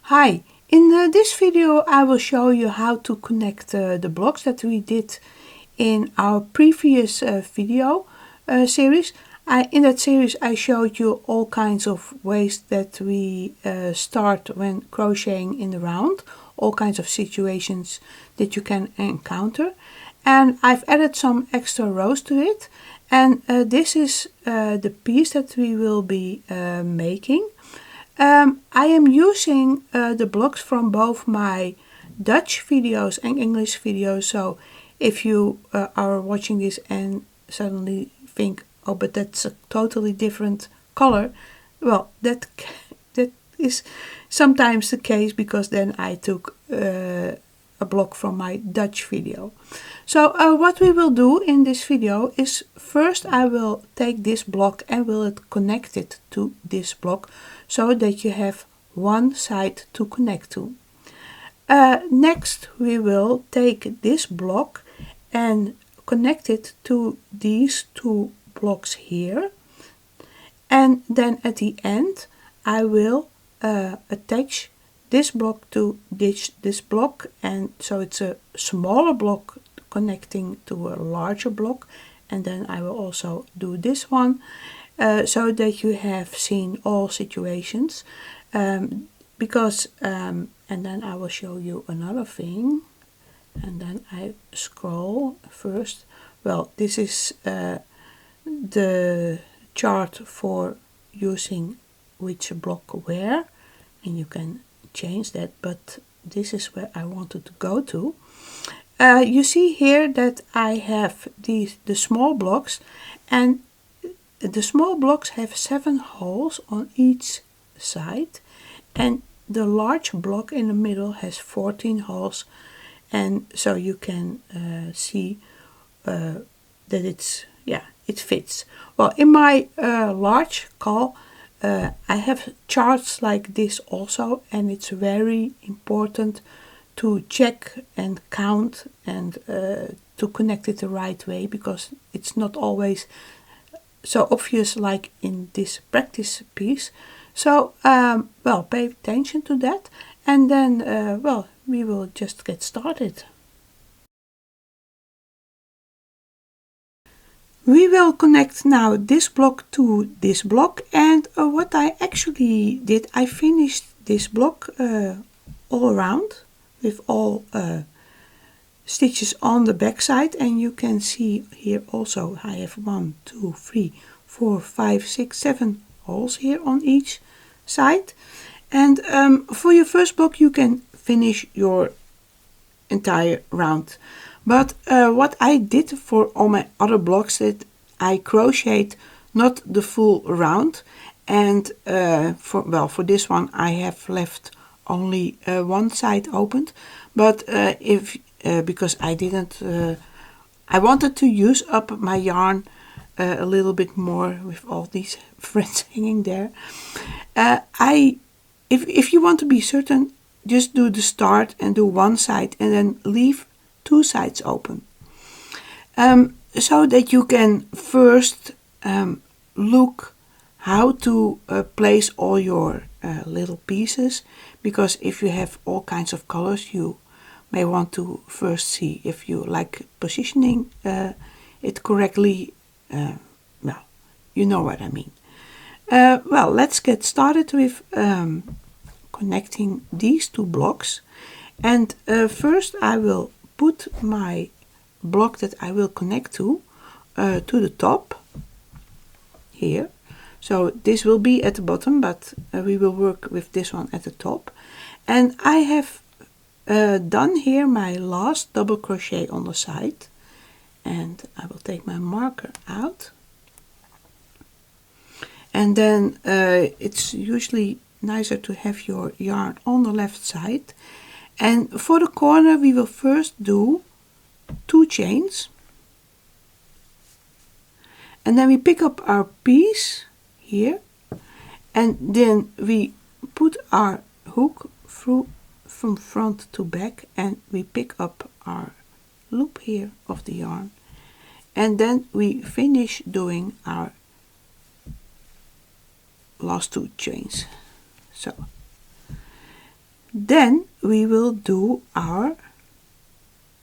Hi, in this video I will show you how to connect the blocks that we did in our previous video series. In that series I showed you all kinds of ways that we start when crocheting in the round, all kinds of situations that you can encounter, and I've added some extra rows to it, and this is the piece that we will be making. I am using the blocks from both my Dutch videos and English videos, so if you are watching this and suddenly think, oh, but that's a totally different color, well, that is sometimes the case, because then I took a block from my Dutch video. So what we will do in this video is, first I will take this block and will connect it to this block so that you have one side to connect to. Next we will take this block and connect it to these two blocks here, and then at the end I will attach this block to this block, and so it's a smaller block connecting to a larger block, and then I will also do this one so that you have seen all situations, and then I will show you another thing, and then I scroll first. Well, this is the chart for using which block where, and you can change that, but this is where I wanted to go to. You see here that I have the small blocks, and the small blocks have 7 holes on each side, and the large block in the middle has 14 holes, and so you can see that it fits. Well, in my large CAL I have charts like this also, and it's very important to check and count and to connect it the right way, because it's not always so obvious like in this practice piece. So well, pay attention to that, and then well, we will just get started. We will connect now this block to this block, and what I actually did, I finished this block all around with all stitches on the back side, and you can see here also I have 1, 2, 3, 4, 5, 6, 7 holes here on each side. And for your first block you can finish your entire round. But what I did for all my other blocks, that I crocheted not the full round, and for this one I have left only one side opened, but because I didn't, I wanted to use up my yarn a little bit more with all these threads hanging there. If you want to be certain, just do the start and do one side and then leave 2 sides open, so that you can first look how to place all your little pieces, because if you have all kinds of colors you may want to first see if you like positioning it correctly. Well, you know what I mean. Well, let's get started with connecting these 2 blocks, and first I will put my block that I will connect to the top here. So this will be at the bottom, but we will work with this one at the top. And I have done here my last double crochet on the side, and I will take my marker out, and then it's usually nicer to have your yarn on the left side. And for the corner we will first do 2 chains, and then we pick up our piece here, and then we put our hook through from front to back, and we pick up our loop here of the yarn, and then we finish doing our last 2 chains. So Then we will do our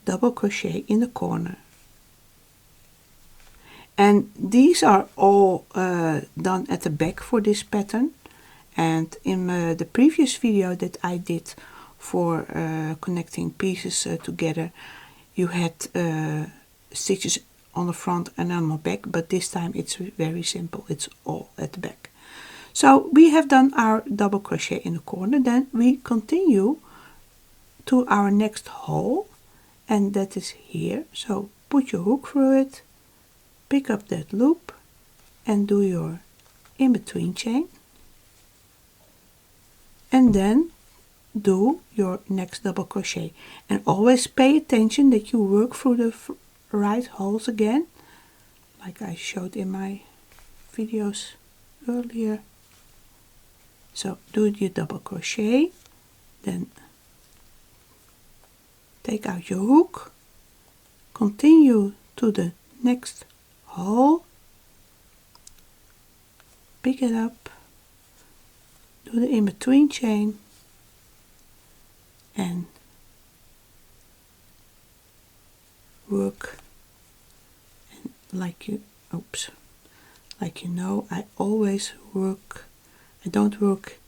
double crochet in the corner. And these are all done at the back for this pattern. And in the previous video that I did for connecting pieces together, you had stitches on the front and on the back, but this time it's very simple, it's all at the back. So we have done our double crochet in the corner. Then we continue to our next hole, and that is here. So put your hook through it, pick up that loop and do your in-between chain, and then do your next double crochet. And always pay attention that you work through the right holes again, like I showed in my videos earlier. So do your double crochet, then take out your hook, continue to the next hole, pick it up, do the in-between chain, and work. And like you know, I always work, I don't work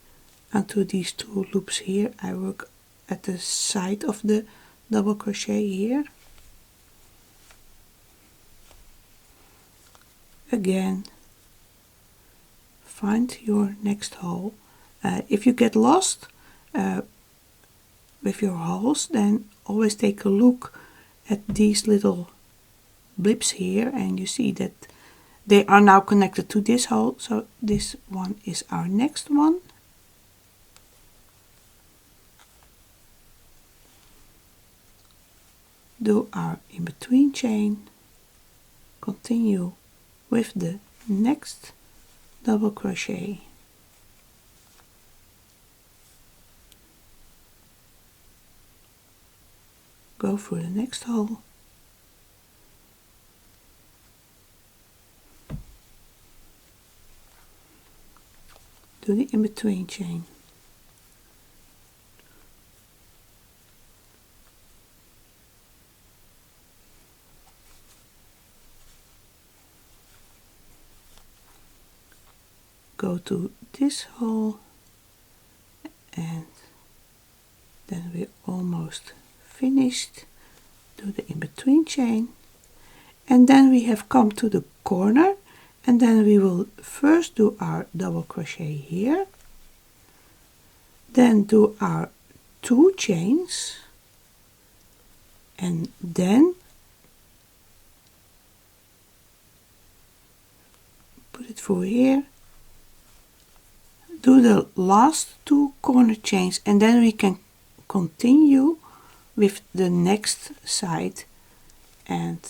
onto these two loops here, I work at the side of the double crochet here. Again, find your next hole. If you get lost with your holes, then always take a look at these little blips here, and you see that they are now connected to this hole. So this one is our next one. Do our in-between chain, continue with the next double crochet, go through the next hole, do the in-between chain, go to this hole, and then we're almost finished. Do the in-between chain, and then we have come to the corner, and then we will first do our double crochet here, then do our 2 chains, and then put it through here, do the last 2 corner chains, and then we can continue with the next side. And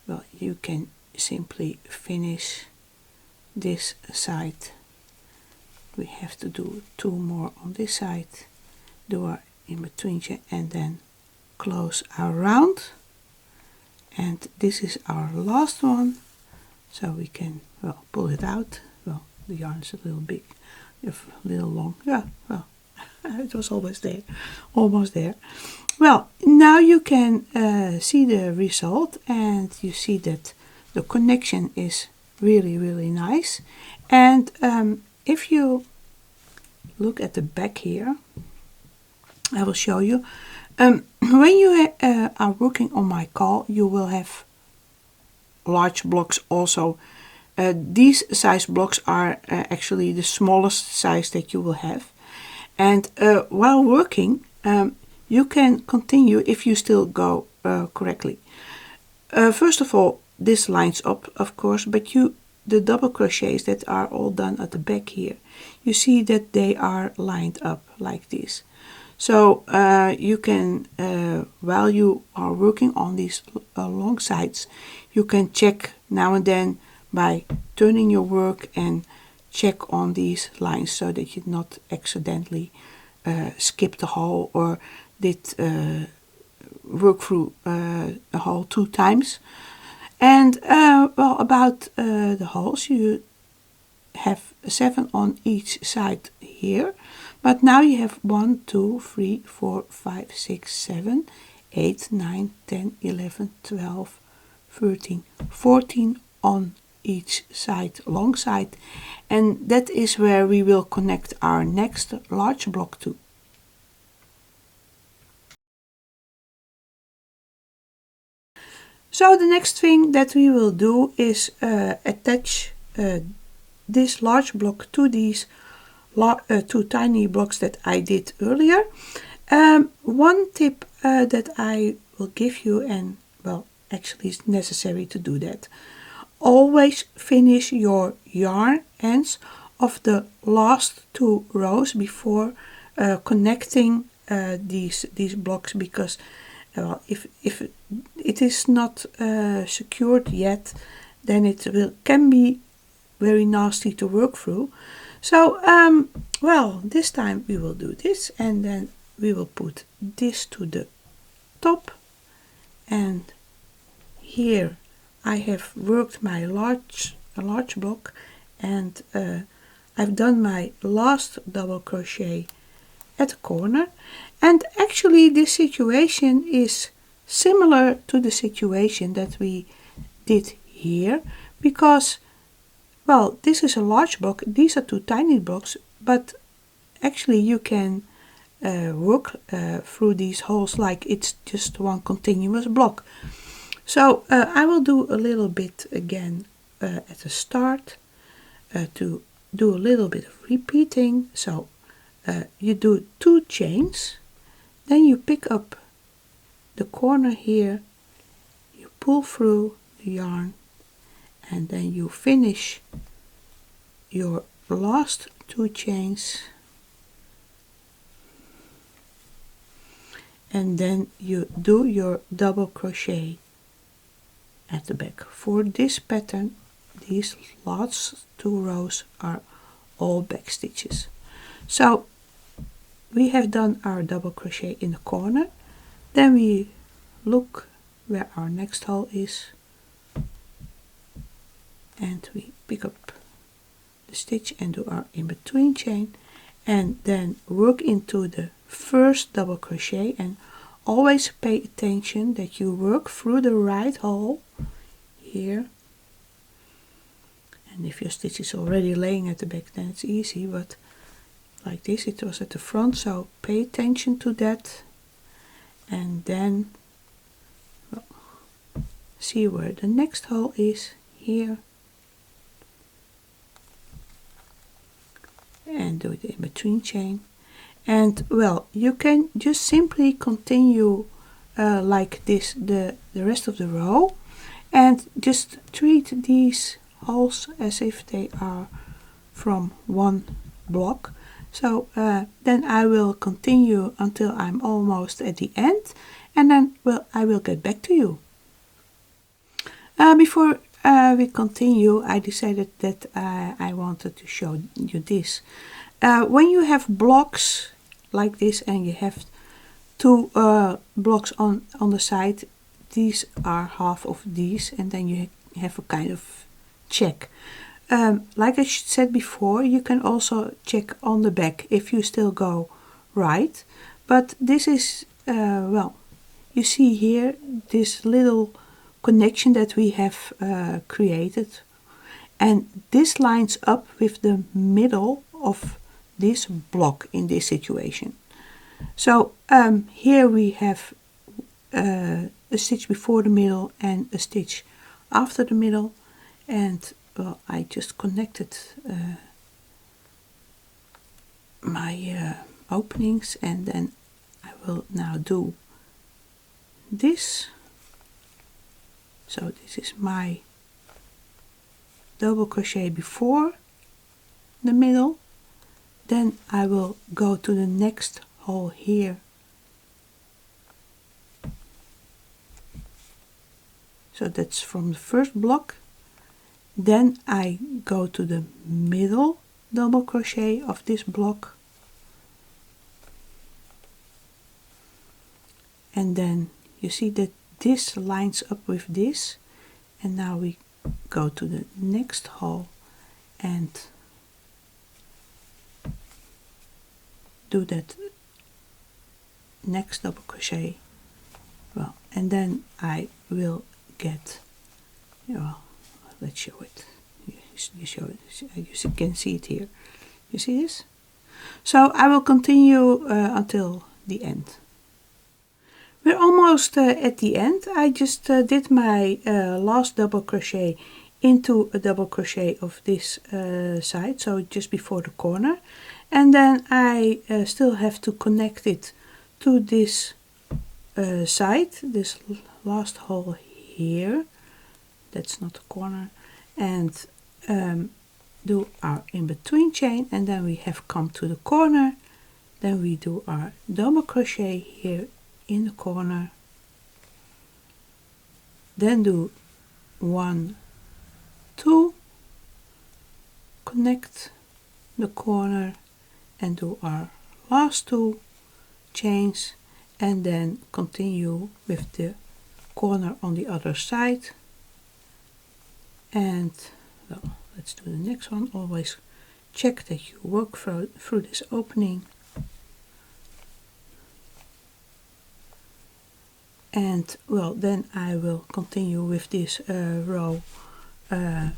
well, you can simply finish this side. We have to do 2 more on this side, do our in-between chain, and then close our round. And this is our last one, so we can, well, pull it out. Well, the yarn is a little big, a little long. Yeah, well, it was always there, almost there. Well, now you can see the result, and you see that the connection is really, really nice. And if you look at the back here, I will show you. When you are working on my CAL, you will have large blocks also. These size blocks are actually the smallest size that you will have. And while working, you can continue if you still go correctly. First of all, this lines up, of course, but the double crochets that are all done at the back here, you see that they are lined up like this. So you can, while you are working on these long sides, you can check now and then by turning your work and check on these lines so that you not accidentally skip the hole or did work through a hole 2 times. And well, about the holes, you have 7 on each side here, But now you have 1, 2, 3, 4, 5, 6, 7, 8, 9, 10, 11, 12, 13, 14 on each side, long side, and that is where we will connect our next large block to. So the next thing that we will do is attach this large block to these two tiny blocks that I did earlier. One tip that I will give you, and well, actually it's necessary to do that. Always finish your yarn ends of the last 2 rows before connecting these blocks, because if it is not secured yet, then it can be very nasty to work through. So well, this time we will do this, and then we will put this to the top, and here I have worked my large block, and I've done my last double crochet at the corner. And actually this situation is similar to the situation that we did here, because well, this is a large block, these are 2 tiny blocks, but actually you can work through these holes like it's just one continuous block. So I will do a little bit again at the start to do a little bit of repeating. So you do 2 chains, then you pick up the corner here, you pull through the yarn, and then you finish your last 2 chains, and then you do your double crochet at the back. For this pattern, these last 2 rows are all back stitches. So we have done our double crochet in the corner, then we look where our next hole is, and we pick up the stitch and do our in-between chain, and then work into the first double crochet, and always pay attention that you work through the right hole here. And if your stitch is already laying at the back, then it's easy, but like this it was at the front, so pay attention to that. And then well, see where the next hole is here, and do the in-between chain. And well, you can just simply continue like this the rest of the row, and just treat these holes as if they are from one block. So then I will continue until I'm almost at the end, and then I will get back to you. Before we continue, I decided that I wanted to show you this. When you have blocks like this and you have 2 blocks on the side, these are half of these, and then you have a kind of check. Like I said before, you can also check on the back if you still go right, but this is well, you see here this little connection that we have created, and this lines up with the middle of this block in this situation. So here we have a stitch before the middle and a stitch after the middle, and well, I just connected my openings, and then I will now do this. So this is my double crochet before the middle, then I will go to the next hole here, so that's from the first block, then I go to the middle double crochet of this block, and then you see that this lines up with this, and now we go to the next hole and do that next double crochet, well, and then I will get, well, let's show it. You show it. You can see it here. You see this? So I will continue until the end. We're almost at the end. I just did my last double crochet into a double crochet of this side, so just before the corner, and then I still have to connect it to this side, this last hole here, that's not the corner, and do our in-between chain, and then we have come to the corner. Then we do our double crochet here in the corner, then do 1, 2, connect the corner and do our last 2 chains, and then continue with the corner on the other side. And well, let's do the next one. Always check that you work through this opening. And well, then I will continue with this row and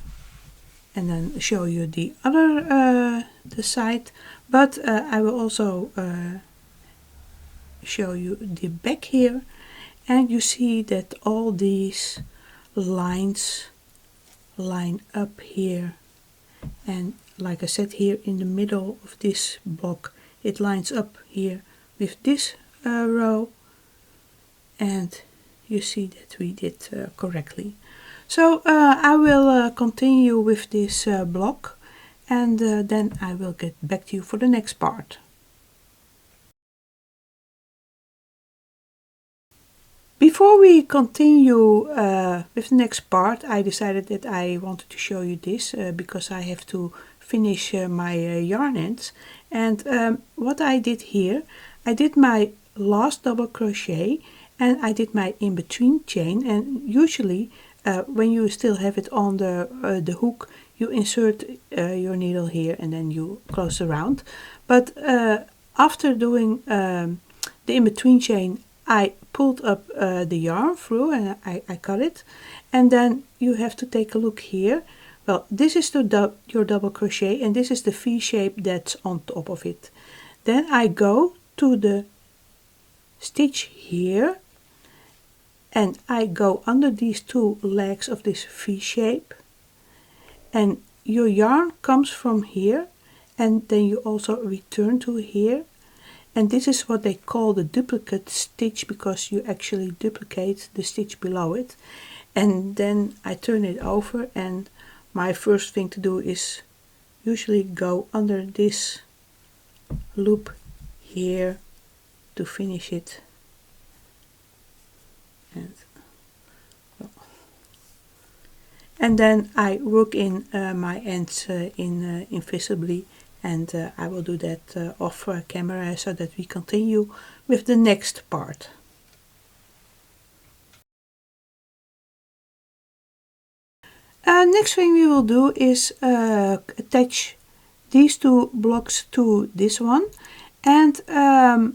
then show you the other the side, but I will also show you the back here, and you see that all these lines line up here, and like I said, here in the middle of this block it lines up here with this row, and you see that we did correctly. So I will continue with this block, and then I will get back to you for the next part. Before we continue with the next part, I decided that I wanted to show you this because I have to finish my yarn ends. And what I did here, I did my last double crochet and I did my in-between chain, and usually when you still have it on the hook, you insert your needle here and then you close around. But after doing the in-between chain, I pulled up the yarn through and I cut it, and then you have to take a look here. Well, this is your double crochet, and this is the V shape that's on top of it. Then I go to the stitch here and I go under these 2 legs of this V shape, and your yarn comes from here, and then you also return to here. And this is what they call the duplicate stitch, because you actually duplicate the stitch below it. And then I turn it over, and my first thing to do is usually go under this loop here to finish it. And then I work in my ends invisibly, and I will do that off camera so that we continue with the next part. Next thing we will do is attach these 2 blocks to this one, and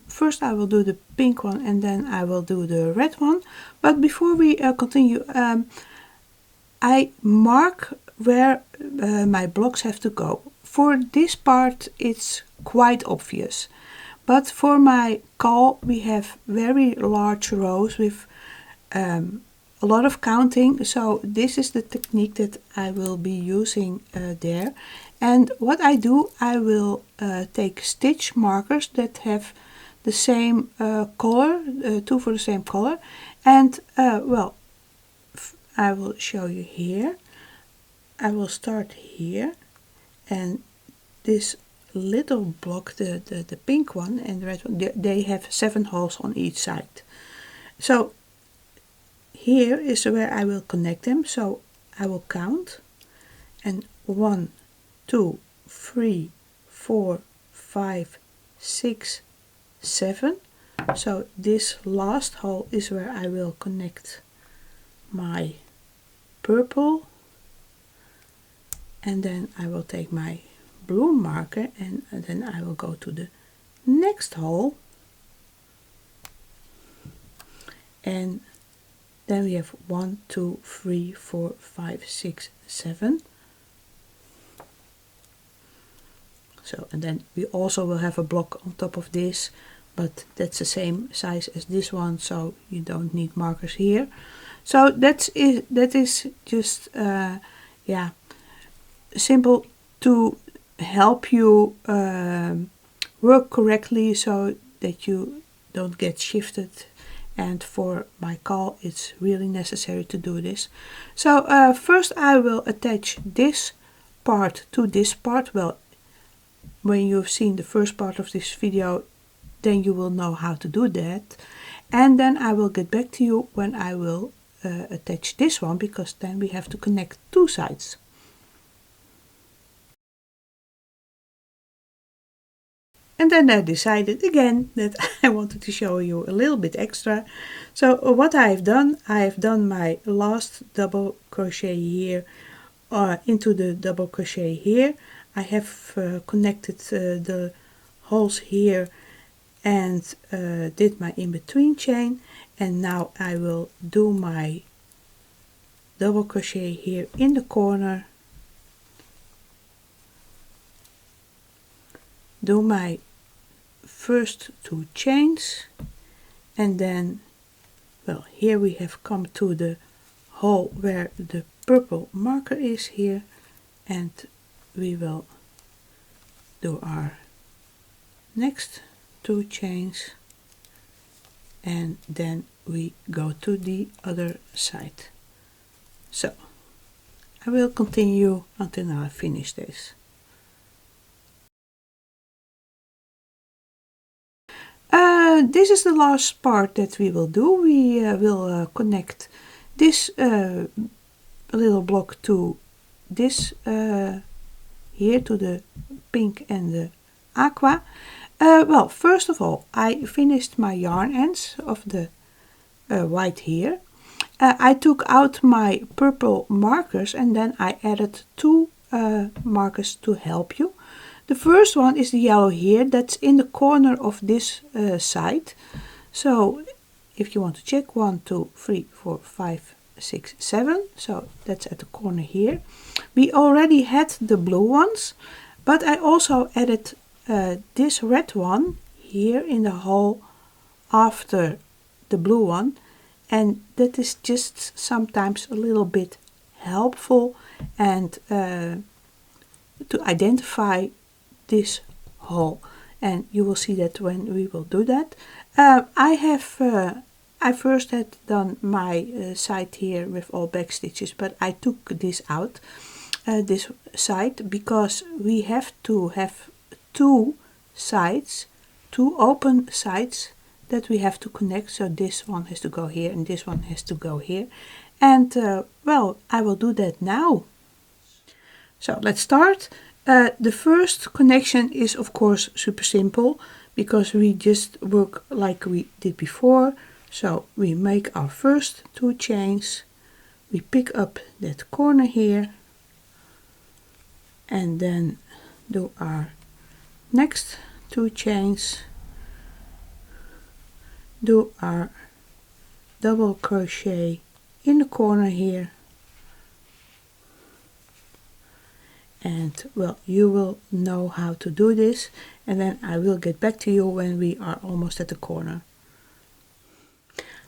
first I will do the pink one and then I will do the red one. But before we continue, I mark where my blocks have to go. For this part it's quite obvious, but for my CAL we have very large rows with a lot of counting, so this is the technique that I will be using there. And what I do, I will take stitch markers that have the same color, 2 for the same color, and well, I will show you here. I will start here, and this little block, the pink one and the red one, they have 7 holes on each side. So here is where I will connect them, so I will count, and 1, 2, 3, 4, 5, 6, 7. So this last hole is where I will connect my purple, and then I will take my blue marker and then I will go to the next hole, and then we have 1, 2, 3, 4, 5, 6, 7. So, and then we also will have a block on top of this, but that's the same size as this one, so you don't need markers here. So that is just yeah, simple to help you work correctly so that you don't get shifted. And for my call, it's really necessary to do this. So first I will attach this part to this part. Well, when you've seen the first part of this video, then you will know how to do that. And then I will get back to you when I will attach this one, because then we have to connect two sides. And then I decided again that I wanted to show you a little bit extra. So what I have done my last double crochet here into the double crochet here. I have connected the holes here and did my in-between chain, and now I will do my double crochet here in the corner, do my first 2 chains, and then, well, here we have come to the hole where the purple marker is here, and we will do our next 2 chains, and then we go to the other side. So I will continue until I finish this. This is the last part that we will do. We will connect this little block to this here, to the pink and the aqua. Well, first of all, I finished my yarn ends of the white here. I took out my purple markers, and then I added 2 markers to help you. The first one is the yellow here, that's in the corner of this side. So if you want to check, 1, 2, 3, 4, 5, 6, 7. So that's at the corner here. We already had the blue ones, but I also added this red one here in the hole after the blue one, and that is just sometimes a little bit helpful and to identify this hole, and you will see that when we will do that. I first had done my side here with all back stitches, but I took this out, this side, because we have to have 2 sides, 2 open sides that we have to connect. So this one has to go here and this one has to go here, and well, I will do that now. So let's start. The first connection is of course super simple, because we just work like we did before. So we make our first 2 chains, we pick up that corner here, and then do our next 2 chains, do our double crochet in the corner here, and well, you will know how to do this, and then I will get back to you when we are almost at the corner.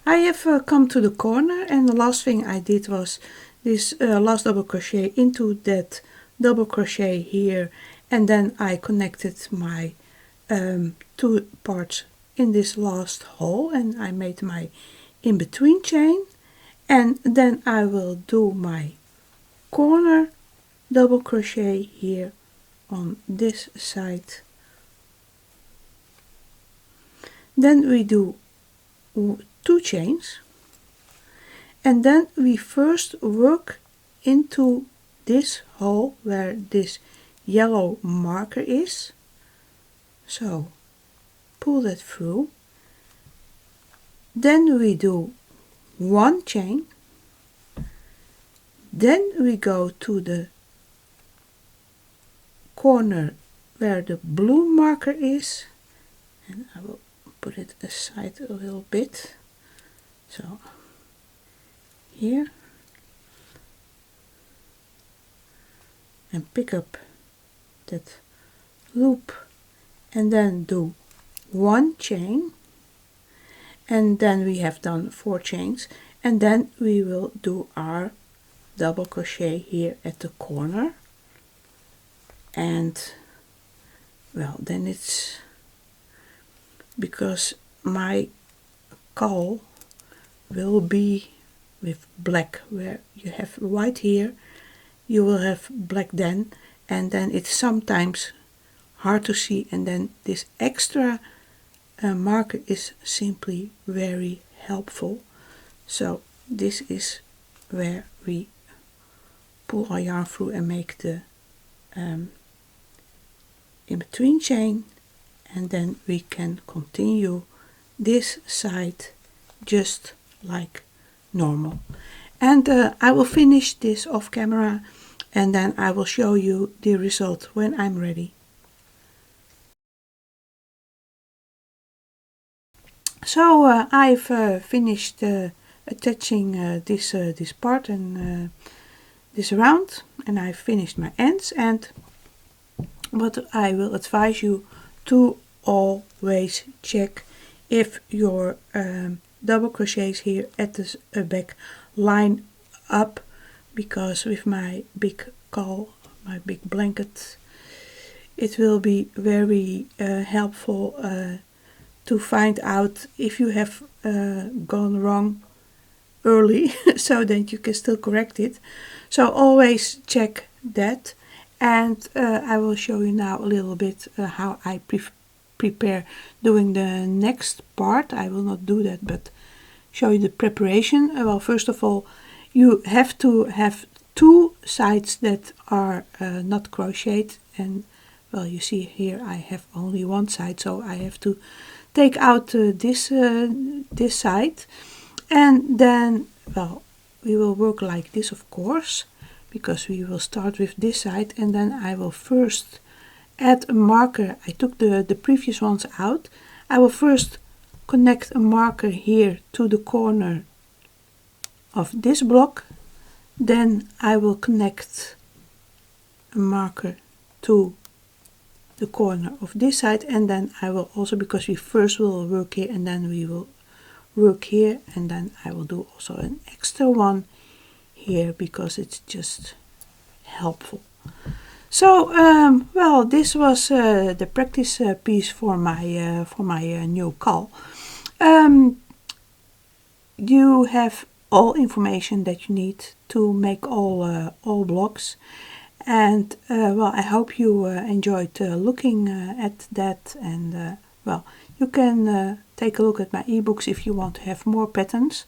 I have come to the corner, and the last thing I did was this last double crochet into that double crochet here, and then I connected my 2 parts in this last hole, and I made my in-between chain, and then I will do my corner double crochet here on this side. Then we do 2 chains, and then we first work into this hole where this yellow marker is. So pull that through, then we do 1 chain, then we go to the corner where the blue marker is, and I will put it aside a little bit. So here, and pick up that loop and then do 1 chain, and then we have done 4 chains, and then we will do our double crochet here at the corner. And well, then it's because my caul will be with black, where you have white here, you will have black then, and then it's sometimes hard to see, and then this extra marker is simply very helpful. So this is where we pull our yarn through and make the in-between chain, and then we can continue this side just like normal. And I will finish this off camera, and then I will show you the result when I'm ready. So I've finished attaching this part and this round, and I've finished my ends. And what I will advise you to always check if your double crochets here at the back line up, because with my big caul, my big blanket, it will be very helpful to find out if you have gone wrong early so that you can still correct it. So always check that. And I will show you now a little bit how I prepare doing the next part. I will not do that, but show you the preparation. Well, first of all, you have to have 2 sides that are not crocheted, and well, you see here I have only 1 side, so I have to take out this side, and then, well, we will work like this, of course, because we will start with this side, and then I will first add a marker. I took the previous ones out. I will first connect a marker here to the corner of this block, then I will connect a marker to the corner of this side, and then I will also, because we first will work here and then we will work here, and then I will do also an extra one here because it's just helpful. So well, this was the practice piece for my new caul. You have all information that you need to make all blocks, and well, I hope you enjoyed looking at that, and well, you can take a look at my ebooks if you want to have more patterns.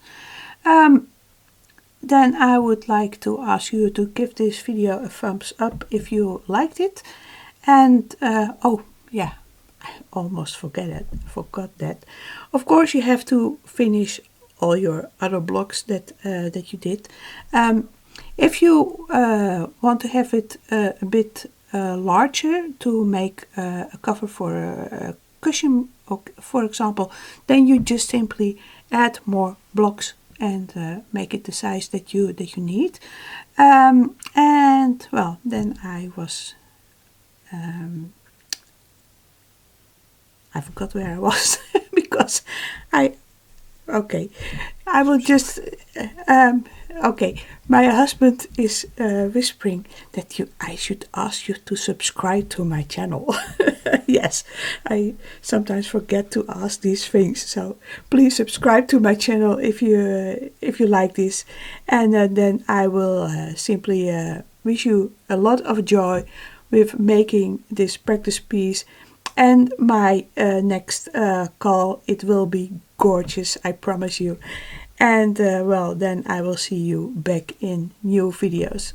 Then I would like to ask you to give this video a thumbs up if you liked it. And oh yeah, I almost forgot that. Of course, you have to finish all your other blocks that you did. If you want to have it a bit larger to make a cover for a cushion, for example, then you just simply add more blocks and make it the size that you need. And well, then I forgot where I was because I will just okay, my husband is whispering that I should ask you to subscribe to my channel. Yes, I sometimes forget to ask these things, so please subscribe to my channel if you like this, and then I will simply wish you a lot of joy with making this practice piece. And my next caul, it will be gorgeous, I promise you. And well, then I will see you back in new videos.